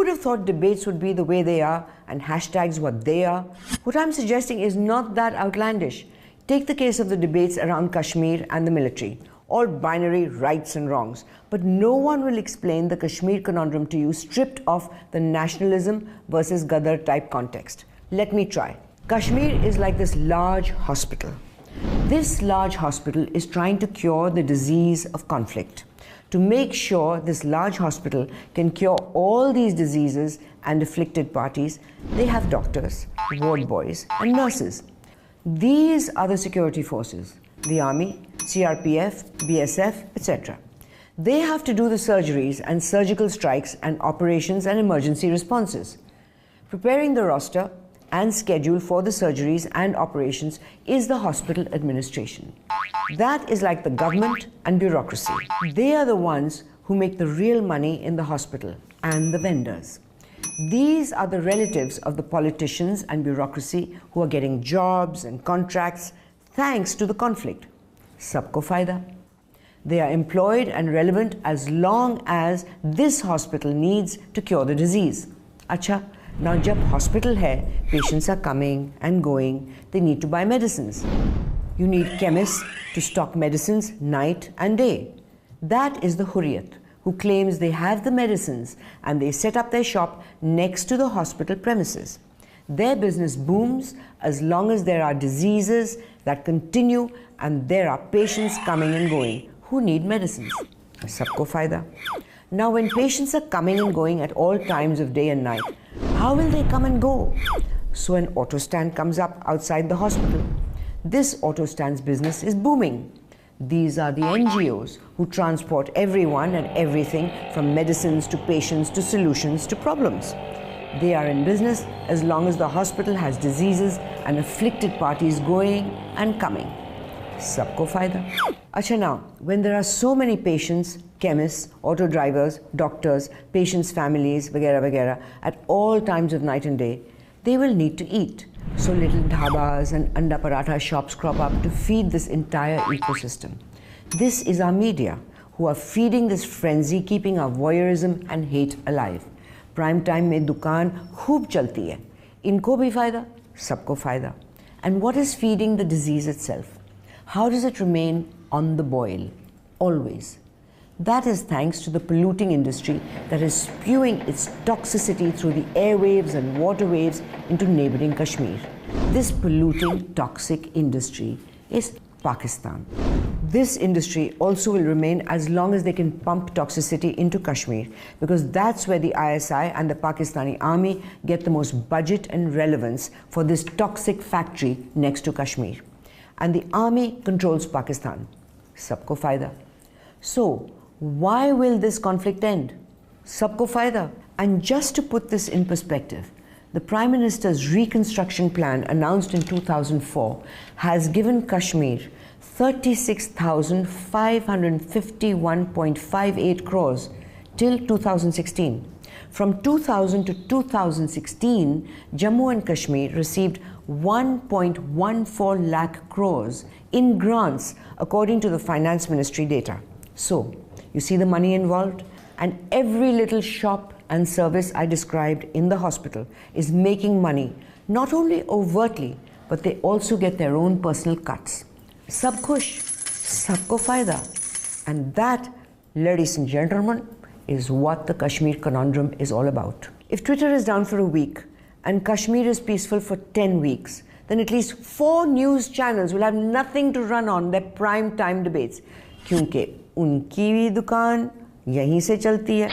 would have thought debates would be the way they are and hashtags what they are? What I'm suggesting is not that outlandish. Take the case of the debates around Kashmir and the military. All binary rights and wrongs. But no one will explain the Kashmir conundrum to you stripped of the nationalism versus Gadar type context. Let me try. Kashmir is like this large hospital. This large hospital is trying to cure the disease of conflict. To make sure this large hospital can cure all these diseases and afflicted parties, they have doctors, ward boys, and nurses. These are the security forces, the army, CRPF, BSF, etc. They have to do the surgeries and surgical strikes and operations and emergency responses. Preparing the roster and schedule for the surgeries and operations is the hospital administration. That is like the government and bureaucracy. They are the ones who make the real money in the hospital and the vendors. These are the relatives of the politicians and bureaucracy who are getting jobs and contracts thanks to the conflict. Sabko fayda. They are employed and relevant as long as this hospital needs to cure the disease. Acha, now jab hospital hai, patients are coming and going, they need to buy medicines. You need chemists to stock medicines night and day. That is the Hurriyat, who claims they have the medicines and they set up their shop next to the hospital premises. Their business booms as long as there are diseases that continue and there are patients coming and going who need medicines. Sabko fayda. Now when patients are coming and going at all times of day and night, how will they come and go? So an auto stand comes up outside the hospital. This auto stand's business is booming. These are the NGOs who transport everyone and everything from medicines to patients to solutions to problems. They are in business as long as the hospital has diseases and afflicted parties going and coming. Sabko fayda. Acha now, when there are so many patients, chemists, auto drivers, doctors, patients' families, vagera vagera, at all times of night and day, they will need to eat. So little dhabas and anda paratha shops crop up to feed this entire ecosystem. This is our media, who are feeding this frenzy, keeping our voyeurism and hate alive. Prime time mein dukaan khoob chalti hai. Inko bhi fayda, sabko fayda. And what is feeding the disease itself? How does it remain on the boil? Always. That is thanks to the polluting industry that is spewing its toxicity through the airwaves and waterwaves into neighboring Kashmir. This polluting, toxic industry is Pakistan. This industry also will remain as long as they can pump toxicity into Kashmir, because that's where the ISI and the Pakistani army get the most budget and relevance for this toxic factory next to Kashmir. And the army controls Pakistan. Sabko fayda. So, why will this conflict end? Sabko fayda. And just to put this in perspective, the Prime Minister's reconstruction plan announced in 2004 has given Kashmir 36,551.58 crores till 2016. From 2000 to 2016, Jammu and Kashmir received 1.14 lakh crores in grants according to the Finance Ministry data. So, you see the money involved? And every little shop and service I described in the hospital is making money, not only overtly, but they also get their own personal cuts. Sab khush, sabko fayda. And that, ladies and gentlemen, is what the Kashmir conundrum is all about. If Twitter is down for a week and Kashmir is peaceful for 10 weeks, then at least 4 news channels will have nothing to run on their prime time debates. Kyunke unki bhi dukaan yahin se chalti hai.